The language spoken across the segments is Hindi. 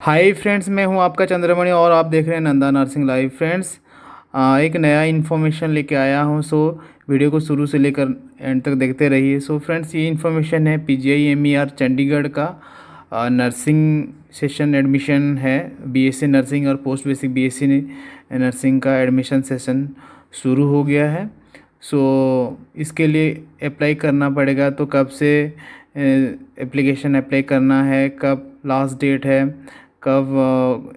हाय फ्रेंड्स, मैं हूं आपका चंद्रमणि और आप देख रहे हैं नंदा नर्सिंग लाइव। फ्रेंड्स, एक नया इन्फॉर्मेशन लेके आया हूं, सो वीडियो को शुरू से लेकर एंड तक देखते रहिए। सो फ्रेंड्स, ये इन्फॉर्मेशन है पीजीआई एमईआर चंडीगढ़ का नर्सिंग सेशन एडमिशन है। बीएससी नर्सिंग और पोस्ट बेसिक बीएससी नर्सिंग का एडमिशन सेशन शुरू हो गया है। सो इसके लिए अप्लाई करना पड़ेगा। तो कब से एप्लीकेशन अप्लाई करना है, कब लास्ट डेट है, कब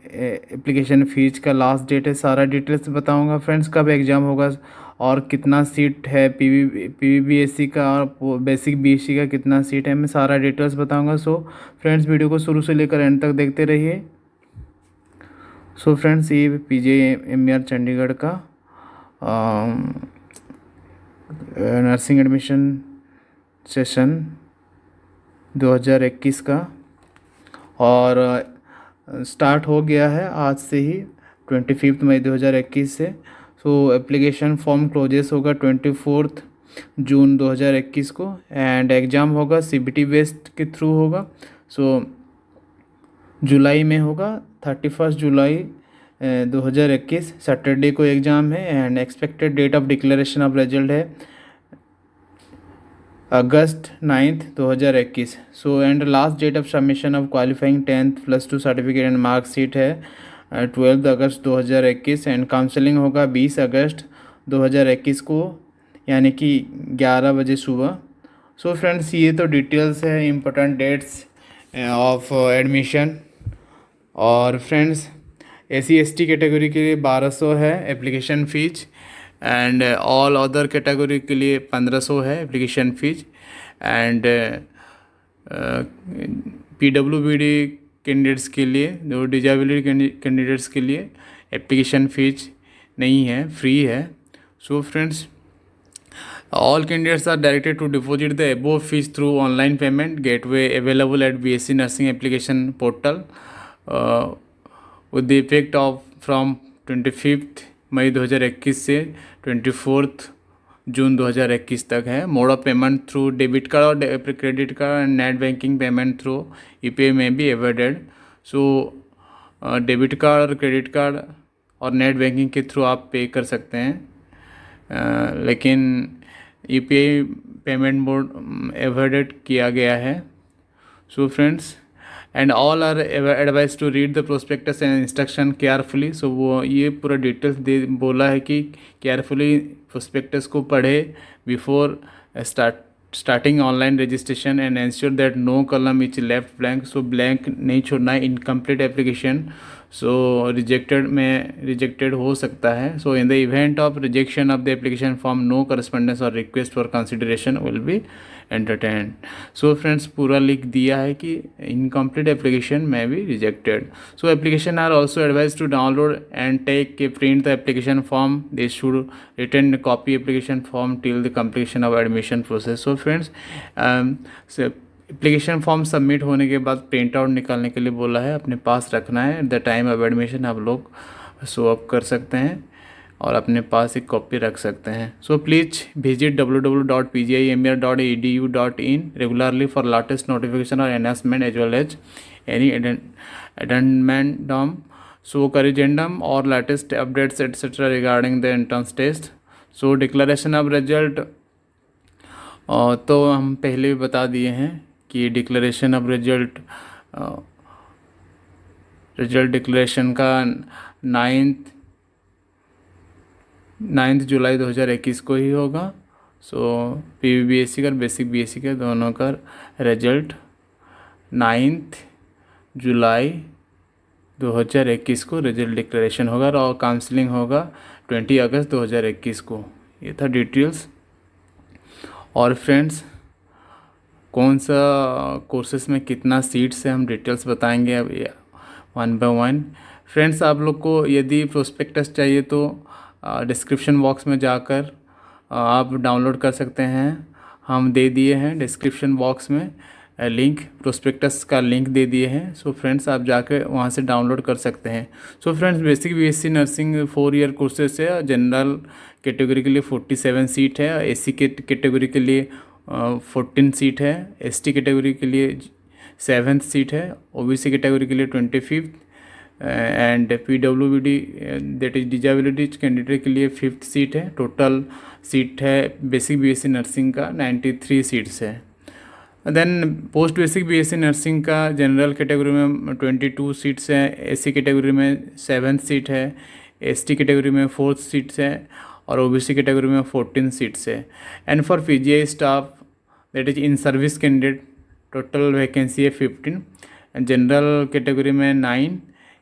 एप्लीकेशन फ़ीस का लास्ट डेट है, सारा डिटेल्स बताऊंगा फ्रेंड्स। कब एग्ज़ाम होगा और कितना सीट है पीवीबीएससी का और बेसिक बीएससी का कितना सीट है, मैं सारा डिटेल्स बताऊंगा। सो फ्रेंड्स, वीडियो को शुरू से लेकर एंड तक देखते रहिए। सो फ्रेंड्स, ये पीजीआई चंडीगढ़ का नर्सिंग एडमिशन सेशन 2021 का और स्टार्ट हो गया है आज से ही 25 मई 2021 से। सो एप्लीकेशन फॉर्म क्लोजेस होगा 24 जून 2021 को एंड एग्ज़ाम होगा सीबीटी बेस्ड के थ्रू होगा। सो जुलाई में होगा, 31 जुलाई 2021 सैटरडे को एग्ज़ाम है and expected date of declaration of result है अगस्त 9 2021। So and last date of submission of qualifying 10th +2 certificate and marksheet है 12 अगस्त 2021 एंड काउंसलिंग होगा 20 अगस्त 2021 को, यानी कि 11 बजे सुबह। सो फ्रेंड्स, ये तो डिटेल्स है इम्पोर्टेंट डेट्स ऑफ एडमिशन। और फ्रेंड्स, SC/ST कैटेगरी के लिए 1200 है application fees and all other category के लिए 1500 है application fees and PWBD candidates के लिए, जो डिजेबिलिटी कैंडिडेट्स के लिए एप्लीकेशन फ़ीस नहीं है, फ्री है। So friends, all candidates are directed to deposit the above fees through online payment gateway available at BSc Nursing application portal with the effect of from 25 मई 2021 से 24 जून 2021 तक है। Mode of payment through debit card और credit card and net banking payment through UPI में भी अवॉइडेड। सो डेबिट कार्ड और क्रेडिट कार्ड और नेट बैंकिंग के थ्रू आप पे कर सकते हैं, लेकिन यूपीआई पेमेंट मोड अवॉइडेड किया गया है। So friends, and all are advise to read the prospectus and instruction carefully. So वो ये पूरा डिटेल्स दे बोला है कि केयरफुली प्रोस्पेक्टस को पढ़े before starting online registration and ensure that no column is left blank. So blank नहीं छोड़ना है। इनकम्प्लीट एप्लीकेशन सो रिजेक्टेड हो सकता है। So in the event of rejection of the application form no correspondence और request for consideration will be entertain. So friends, पूरा लिख दिया है कि इनकम्प्लीट एप्लीकेशन में भी rejected. So application are also advise to download and take के print the application form. They should return copy application form till the completion of admission process. So friends, application form submit होने के बाद प्रिंट आउट निकालने के लिए बोला है, अपने पास रखना है। At the time of admission आप लोग शो अप कर सकते हैं और अपने पास एक कॉपी रख सकते हैं। So please visit www.pgimer.edu.in regularly for latest notification और announcement as well as any addendum, so corrigendum or latest updates etc. regarding the entrance test. So declaration of result, तो हम पहले भी बता दिए हैं कि डिक्लेरेशन ऑफ रिजल्ट डिक्लेरेशन का 9 जुलाई 2021 को ही होगा। सो पीवीबीएससी का बेसिक बीएससी का दोनों का रिजल्ट 9 जुलाई 2021 को रिजल्ट डिक्लेरेशन होगा और काउंसलिंग होगा 20 अगस्त 2021 को। ये था डिटेल्स। और फ्रेंड्स, कौन सा कोर्सेस में कितना सीट्स है हम डिटेल्स बताएंगे अब वन बाय वन। फ्रेंड्स, आप लोग को यदि प्रोस्पेक्टस चाहिए तो डिस्क्रिप्शन बॉक्स में जाकर आप डाउनलोड कर सकते हैं। हम दे दिए हैं डिस्क्रिप्शन बॉक्स में लिंक, प्रोस्पेक्टस का लिंक दे दिए हैं। सो फ्रेंड्स, आप जाकर वहाँ से डाउनलोड कर सकते हैं। So friends, basic BSc nursing 4 year courses है। जनरल कैटेगरी के लिए 47 सीट है, एससी कैटेगरी के लिए 14 सीट है, एसटी कैटेगरी के लिए 7th सीट है। ओबीसी कैटेगरी के लिए 25th and PWBD that is disability candidate के लिए 5th सीट है। टोटल सीट है बेसिक बीएससी नर्सिंग का 93 सीट्स है। Then post basic BSc nursing का जनरल कैटेगरी में 22 सीट्स हैं, एससी कैटेगरी में 7th सीट है, एसटी कैटेगरी में 4th सीट्स है और ओबीसी कैटेगरी में 14 सीट्स है। And for PGI staff that is in service candidate total vacancy है 15, जनरल कैटेगरी में 9,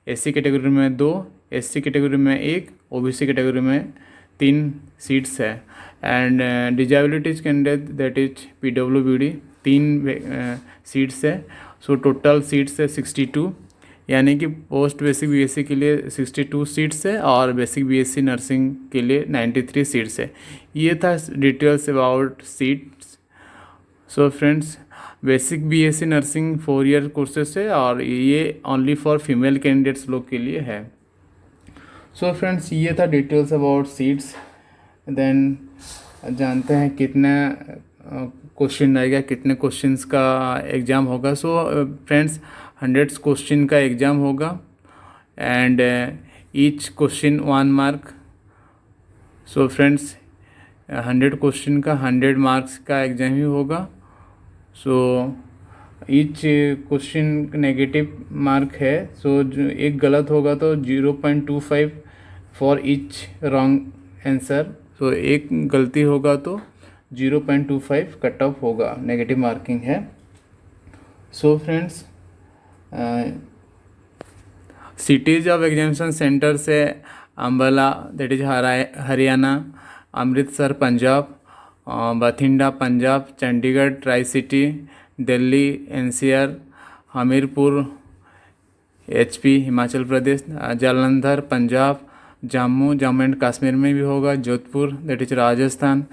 एससी कैटेगरी में 2, एसटी कैटेगरी में 1, ओबीसी कैटेगरी में 3 सीट्स है। And disabilities candidate that is पीडब्ल्यूबीडी 3 सीट्स है। सो टोटल सीट्स है 62, यानी कि पोस्ट बेसिक बीएससी के लिए 62 सीट्स है और बेसिक बीएससी नर्सिंग के लिए 93 सीट्स है। ये था details about seats. So friends, basic BSc nursing 4 year courses है और ये ओनली फॉर फीमेल कैंडिडेट्स लोग के लिए है। सो फ्रेंड्स, ये था डिटेल्स अबाउट सीट्स। देन जानते हैं कितना क्वेश्चन आएगा, कितने क्वेश्चंस का एग्ज़ाम होगा। सो फ्रेंड्स, 100 क्वेश्चन का एग्ज़ाम होगा and each question 1 mark. So friends, 100 question का 100 मार्क्स का एग्ज़ाम ही होगा। So each question negative mark है। सो जो एक गलत होगा तो 0.25 फॉर ईच रॉन्ग आंसर। सो एक गलती होगा तो 0.25 कट ऑफ होगा, नेगेटिव मार्किंग है। So friends, cities of examination centre से Ambala that is Haryana, Amritsar Punjab, Bathinda Punjab, Chandigarh tri city, Delhi NCR, Hamirpur HP Himachal Pradesh, Jalandhar Punjab, Jammu and Kashmir में भी होगा, Jodhpur that is Rajasthan,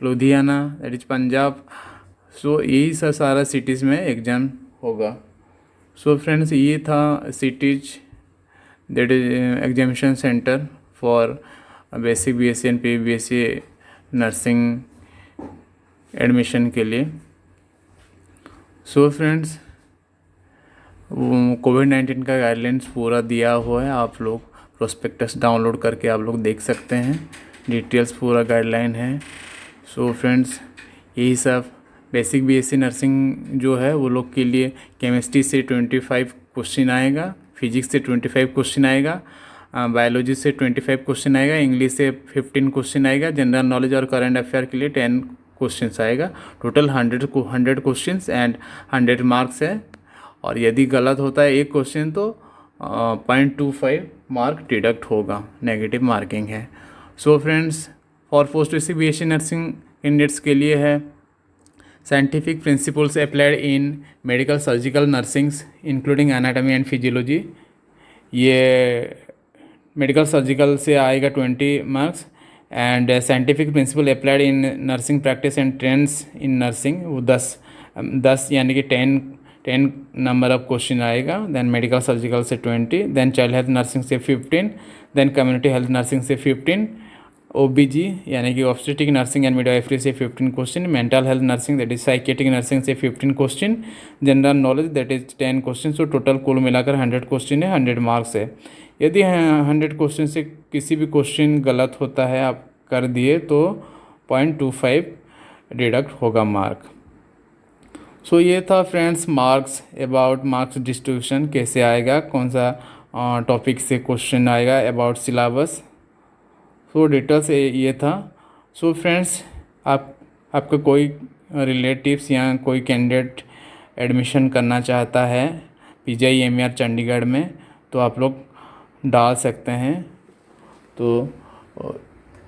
Ludhiana that is Punjab. So यही सारा सिटीज़ में एग्ज़ाम होगा। सो फ्रेंड्स, ये था cities that is examination centre for basic BSc and PBSC nursing admission के लिए। सो फ्रेंड्स, कोविड-19 का गाइडलाइंस पूरा दिया हुआ है, आप लोग प्रोस्पेक्टस डाउनलोड करके आप लोग देख सकते हैं, डिटेल्स पूरा गाइडलाइन है। सो फ्रेंड्स, यही सब बेसिक बीएससी नर्सिंग जो है वो लोग के लिए केमिस्ट्री से 25 क्वेश्चन आएगा, फिजिक्स से 25 क्वेश्चन आएगा, बायोलॉजी से 25 क्वेश्चन आएगा, इंग्लिश से 15 क्वेश्चन आएगा, जनरल नॉलेज और करंट अफेयर के लिए 10 क्वेश्चंस आएगा। टोटल 100 क्वेश्चंस एंड 100 मार्क्स है। और यदि गलत होता है एक क्वेश्चन तो 0.25 मार्क डिडक्ट होगा, नेगेटिव मार्किंग है। So friends, for post basic BSc nursing candidates के लिए है scientific principles applied in medical surgical nursings including anatomy and physiology. ये मेडिकल सर्जिकल से आएगा 20 marks and scientific principle applied in nursing practice and trends in nursing वो 10 यानी कि 10 नंबर ऑफ क्वेश्चन आएगा। देन मेडिकल सर्जिकल से 20, देन चाइल्ड हेल्थ नर्सिंग से 15, देन कम्युनिटी हेल्थ नर्सिंग से 15, ओबीजी यानी कि ऑब्स्टेट्रिक नर्सिंग एंड मिडवाइफरी से 15 question, mental health nursing that is psychiatric nursing से 15 question, general knowledge that is 10 question. So total कुल मिलाकर 100 क्वेश्चन है, 100 मार्क्स है। यदि 100 क्वेश्चन से किसी भी क्वेश्चन गलत होता है आप कर दिए तो 0.25 डिडक्ट होगा मार्क। सो ये था friends marks about marks distribution कैसे आएगा, कौन सा टॉपिक से क्वेश्चन आएगा, अबाउट सिलेबस। सो डिटेल्स ये था। सो फ्रेंड्स, आपका कोई रिलेटिव्स या कोई कैंडिडेट एडमिशन करना चाहता है पीजीआई-एमईआर चंडीगढ़ में तो आप लोग डाल सकते हैं। तो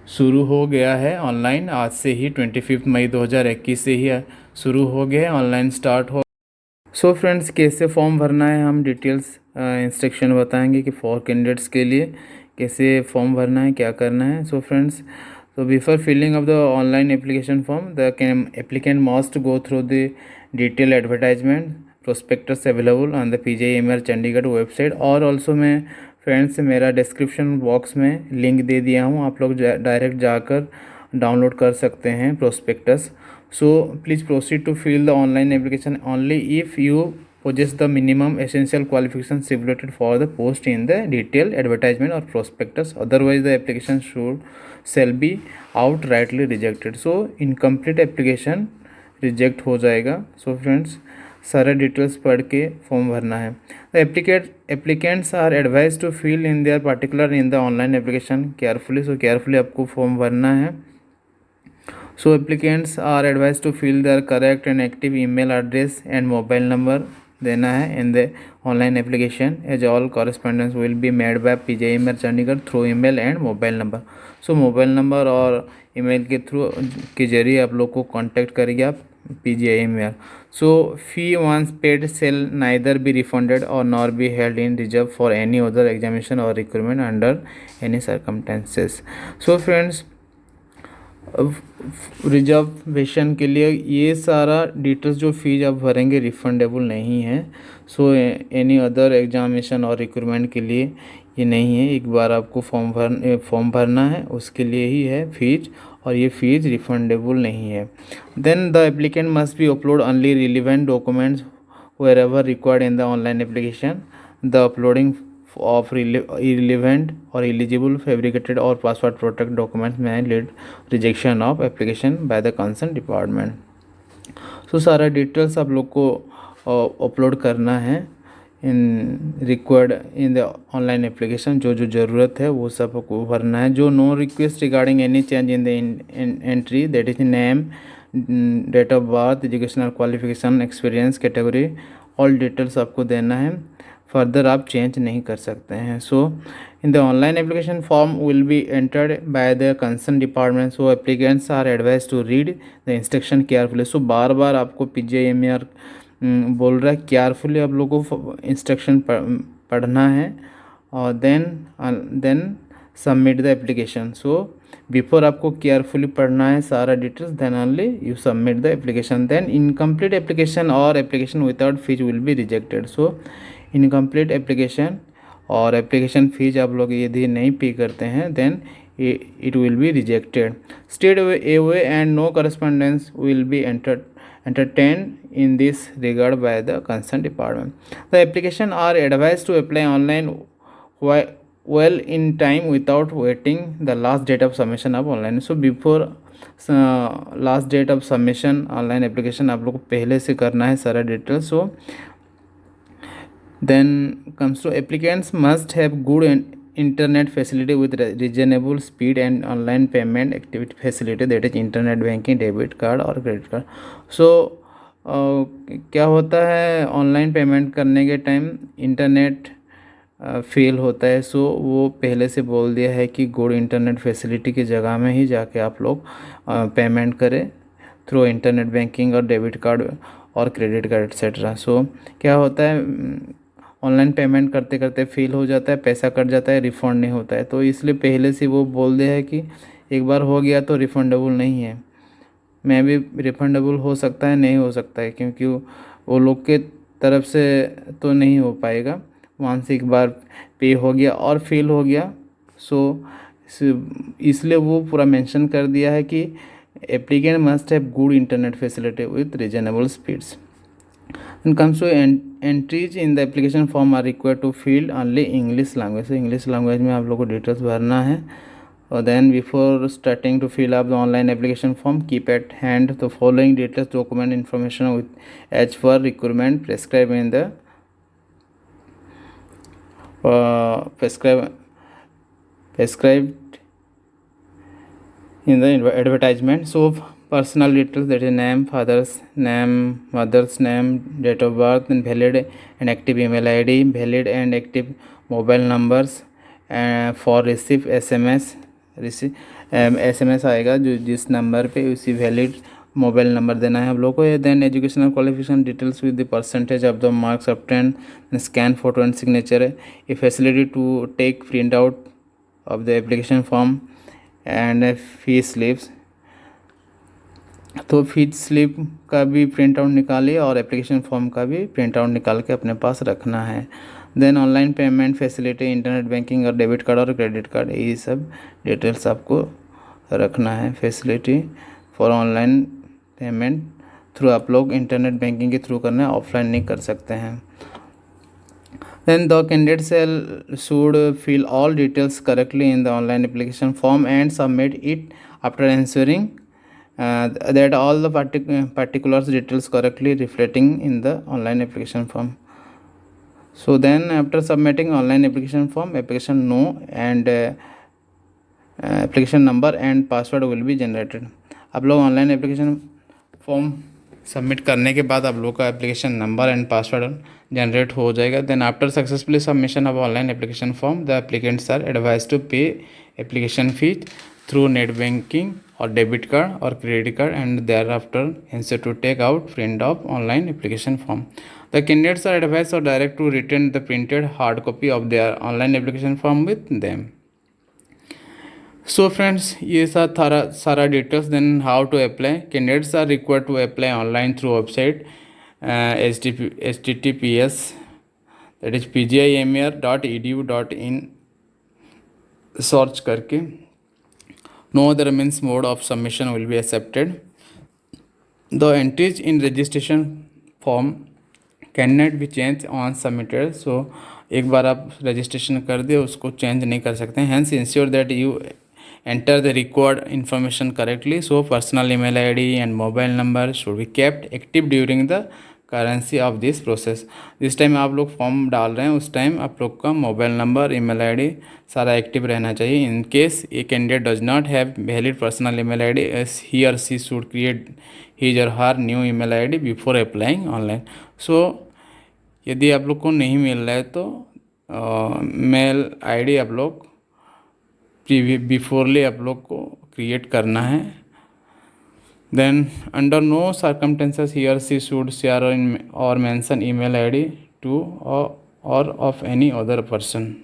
शुरू हो गया है ऑनलाइन, आज से ही 25 मई 2021 से ही शुरू हो गया है, ऑनलाइन स्टार्ट हो। सो फ्रेंड्स, कैसे फॉर्म भरना है हम डिटेल्स इंस्ट्रक्शन बताएंगे कि फॉर कैंडिडेट्स के लिए कैसे फॉर्म भरना है, क्या करना है। So friends, so before filling of the online application form, the applicant must go through the detailed advertisement prospectus available on the PGI-MER Chandigarh website. और ऑल्सो मैं फ्रेंड्स मेरा डिस्क्रिप्शन बॉक्स में लिंक दे दिया हूँ, आप लोग डायरेक्ट जाकर डाउनलोड कर सकते हैं prospectus. So please proceed to fill the online application only if you possess the minimum essential qualifications stipulated for the post in the detailed advertisement or prospectus, otherwise the application shall be outrightly rejected. So incomplete application reject हो जाएगा. सो फ्रेंड्स सारे डिटेल्स पढ़ के फॉर्म भरना है. The applicants are advise to fill in their particular in the online application carefully. So carefully आपको फॉर्म भरना है. So applicants are advised to fill their correct and active email address and mobile number देना है in the online application, as all correspondence will be made by PGIMER Chandigarh through email and mobile number. So mobile number और email के थ्रू के जरिए आप लोग को contact करेंगे आप PGIMER. So fee once paid shall neither be refunded or nor be held in reserve for any other examination or recruitment under any circumstances. So friends, reservation के लिए ये सारा डिटेल्स जो फीस आप भरेंगे रिफंडेबल नहीं है. सो एनी अदर एग्जामिनेशन और रिक्रूटमेंट के लिए ये नहीं है. एक बार आपको फॉर्म भरना है उसके लिए ही है फीस, और ये फीस रिफंडेबल नहीं है. Then the applicant must be upload only relevant documents wherever required in the online application. The uploading of irrelevant or illegible, fabricated or password protect documents may lead rejection of application by the concerned department. So सारा डिटेल्स आप लोग को अपलोड करना है in required in the online application. जो जो ज़रूरत है वो सब को भरना है. जो no request regarding any change in the entry, that is name, date of birth, educational qualification, experience, category, all details आपको देना है. फर्दर आप चेंज नहीं कर सकते हैं. So in the online application form will be entered by the concern department. So applicants are advise to read the instruction carefully. So बार बार आपको PGIMER बोल रहा है केयरफुली आप लोगों को इंस्ट्रक्शन पढ़ना है और then submit the application. So before आपको केयरफुली पढ़ना है सारा details, then only you submit the application. Then incomplete application और application without fees will be rejected. So incomplete application और एप्लीकेशन फीस आप लोग यदि नहीं पे करते हैं then it will be rejected. Stayed away and no correspondence will be entertained in this regard by the concerned department. The application are advised to apply online well in time without waiting the last date of submission of online. So before last date of submission online application आप लोग को पहले से करना है सारा detail. So then comes to applicants must have good internet facility with reasonable speed and online payment activity facility, that is internet banking, debit card और credit card. So क्या होता है ऑनलाइन पेमेंट करने के टाइम इंटरनेट फेल होता है. सो वो पहले से बोल दिया है कि गुड इंटरनेट फैसिलिटी की जगह में ही जाके आप लोग पेमेंट करें थ्रू इंटरनेट बैंकिंग और डेबिट कार्ड और क्रेडिट कार्ड एक्सेट्रा. सो क्या होता है ऑनलाइन पेमेंट करते करते फेल हो जाता है, पैसा कट जाता है, रिफ़ंड नहीं होता है. तो इसलिए पहले से वो बोल दिया है कि एक बार हो गया तो रिफ़ंडेबल नहीं है. मैं भी रिफ़ंडेबल हो सकता है, नहीं हो सकता है, क्योंकि वो लोग के तरफ से तो नहीं हो पाएगा. वहाँ से एक बार पे हो गया और फेल हो गया. सो इसलिए वो पूरा मेंशन कर दिया है कि applicant must have good internet facility with reasonable speeds. When comes to entries in the application form are required to fill only English language. So English language में आप लोग को डिटेल्स भरना है. और then before starting to fill up the online application form, keep at hand the following details, document information with as per requirement prescribed in the prescribed in the advertisement. So personal details, that is name, father's name, mother's name, date of birth, and valid and active email ID, valid and active mobile numbers for receive SMS. SMS आएगा जो जिस नंबर पे उसी वैलिड मोबाइल नंबर देना है आप लोगों को. Then educational qualification details with the percentage of the marks obtain, scan photo and signature. A facility to take print out of the application form and fees slips. तो फीस स्लिप का भी प्रिंट आउट निकालिए और एप्लीकेशन फॉर्म का भी प्रिंट आउट निकाल के अपने पास रखना है. Then online payment facility, internet banking और डेबिट कार्ड और क्रेडिट कार्ड, ये सब डिटेल्स आपको रखना है. Facility for online payment through आप लोग इंटरनेट बैंकिंग के थ्रू करना है, ऑफलाइन नहीं कर सकते हैं। Then the candidate should fill all details correctly in the online application form and submit it after ensuring that all the particulars details correctly reflecting in the online application form. So then after submitting online application form, application no and application number and password will be generated. आप लोग ऑनलाइन एप्लीकेशन फॉर्म सबमिट करने के बाद आप लोग का application number and password generate हो जाएगा। Then after successfully submission of online application form the applicants are advise to pay application fee through net banking और डेबिट कार्ड और credit card and thereafter instead to take out print of online application form. The candidates are advise और direct to return the printed hard copy of their online application form with them. So friends, ये सारा details. Then how to apply. Candidates are required to apply online through website https that is pgimer.edu.in search करके। No other means mode of submission will be accepted. The entries in registration form can not be change on submitted. So एक बार आप रजिस्ट्रेशन कर दिए उसको चेंज नहीं कर सकते हैं। Hence ensure that you enter the required information correctly. So personal email id and mobile number should be kept active during the currency of this process. जिस टाइम आप लोग फॉर्म डाल रहे हैं उस टाइम आप लोग का मोबाइल नंबर, ईमेल आईडी सारा एक्टिव रहना चाहिए। In case a candidate does not have valid personal email ID, he और सी शुड क्रिएट हिज और her new email ID before applying online. So यदि आप लोग को नहीं मिल रहा है तो मेल आईडी आप लोग बिफोरली आप लोग को क्रिएट करना है। देन अंडर नो सर्कमटेंसेस ही और सी शुड शेयर और मेंशन ईमेल आईडी टू और ऑफ एनी अदर पर्सन।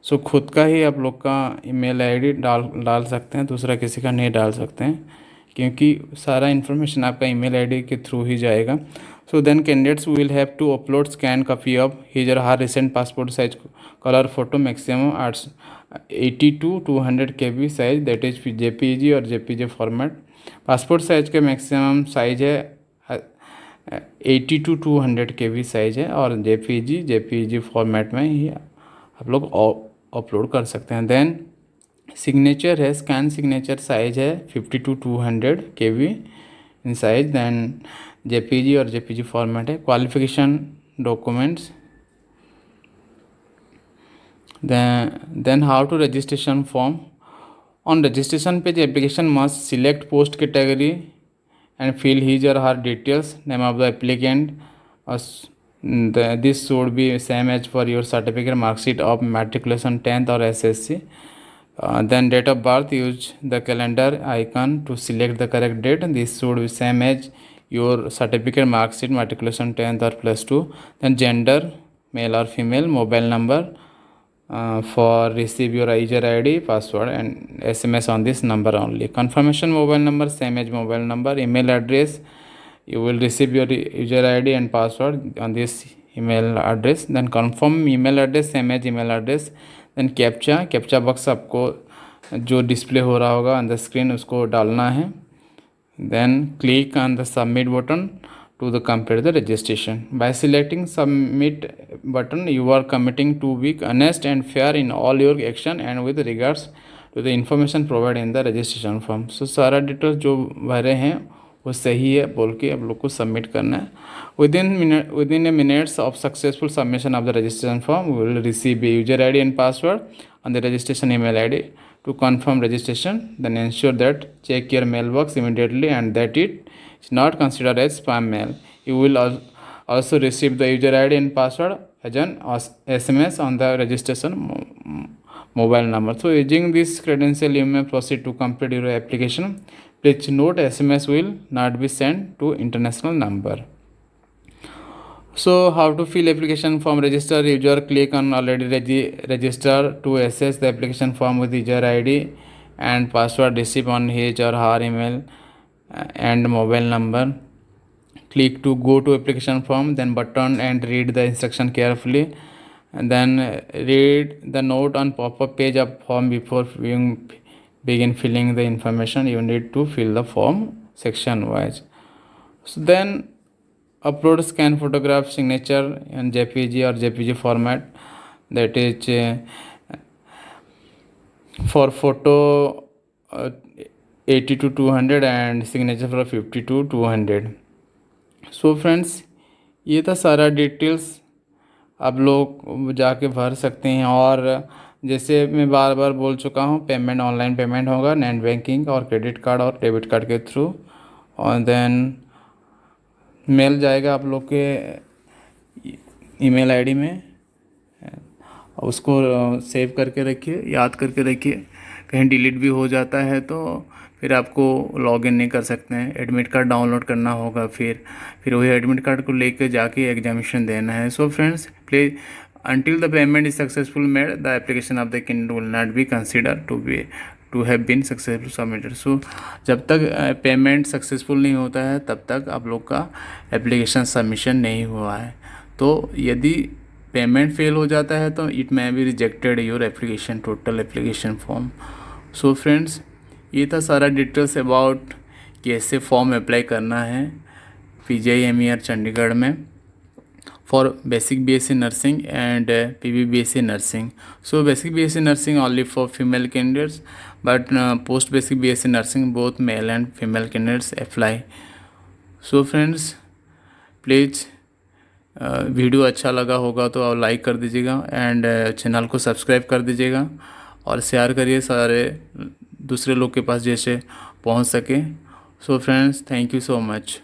सो खुद का ही आप लोग का ईमेल आईडी डाल सकते हैं, दूसरा किसी का नहीं डाल सकते हैं क्योंकि सारा इन्फॉर्मेशन आपका ईमेल आईडी के थ्रू ही जाएगा। So then candidates will have to upload scan copy of his और her recent passport size colour photo maximum 80 to 200 KB size that is JPG और JPG फॉर्मेट। पासपोर्ट साइज का मैक्सिमम साइज है 80 to 200 KB साइज है और JPG फॉर्मेट में ही आप लोग अपलोड कर सकते हैं। देन सिग्नेचर है, स्कैन सिग्नेचर साइज है 50 to 200 KB in size. Then JPG और JPG फॉर्मेट है। Qualification documents. Then how to registration form. On registration page, application must select post category and fill his or her details, name of the applicant. This should be same as for your certificate, mark sheet of matriculation 10th or SSC. Then date of birth, use the calendar icon to select the correct date. This should be same as your certificate, mark sheet, matriculation 10th or +2. Then gender, male or female, mobile number for receive your user ID, password and SMS on this number only. Confirmation mobile number same as mobile number. Email address, you will receive your user ID and password on this email address. Then confirm email address same as email address. Then captcha box आपको जो डिस्प्ले हो रहा होगा ऑन द स्क्रीन उसको डालना है। Then click on the submit button to the complete the registration. By selecting submit button, you are committing to be honest and fair in all your action and with regards to the information provided in the registration form. So सारा डिटेल्स जो भरे हैं वो सही है बोल के आप लोग को सबमिट करना है। within a minutes of successful submission of the registration form, we will receive a user ID and password on the registration email ID to confirm registration. Then ensure that check your mailbox immediately and that it is not considered as spam mail. You will also receive the user ID and password as an SMS on the registration mobile number. So using this credential you may proceed to complete your application. Please note SMS will not be sent to international number. So how to fill application form. Register user, click on already register to access the application form with user ID and password received on his or her email and mobile number. Click to go to application form, then button and read the instruction carefully, and then read the note on pop-up page of form before begin filling the information. You need to fill the form section wise. So then upload scan photograph signature in JPG or JPG format, that is for photo 80 to 200 and signature for 50 to 200. So friends ये था सारा डिटेल्स, आप लोग जाके भर सकते हैं। और जैसे मैं बार बार बोल चुका हूँ, पेमेंट ऑनलाइन पेमेंट होगा नेट बैंकिंग और क्रेडिट कार्ड और डेबिट कार्ड के थ्रू, और देन मेल जाएगा आप लोग के ईमेल आईडी में। उसको सेव करके रखिए, याद करके रखिए, कहीं डिलीट भी हो जाता है तो फिर आपको लॉगिन नहीं कर सकते हैं। एडमिट कार्ड डाउनलोड करना होगा, फिर वही एडमिट कार्ड को लेकर जाके एग्जामिनेशन देना है। So friends, please until the payment is successful made, the application of the candidate will not be considered to have been successful submitted. So जब तक पेमेंट सक्सेसफुल नहीं होता है तब तक आप लोग का एप्लीकेशन सबमिशन नहीं हुआ है। तो यदि पेमेंट फेल हो जाता है तो it may be rejected your application, total application form. So friends, ये था सारा डिटेल्स अबाउट कैसे फॉर्म अप्लाई करना है PGI-MER चंडीगढ़ में for basic BSc nursing and PB BSc nursing. So basic BSc nursing only for female candidates, but post basic BSc nursing both male and female candidates apply. So friends, please video अच्छा लगा होगा तो आप लाइक कर दीजिएगा एंड चैनल को सब्सक्राइब कर दीजिएगा और शेयर करिए सारे दूसरे लोग के पास जैसे पहुंच सके। So friends, thank you so much.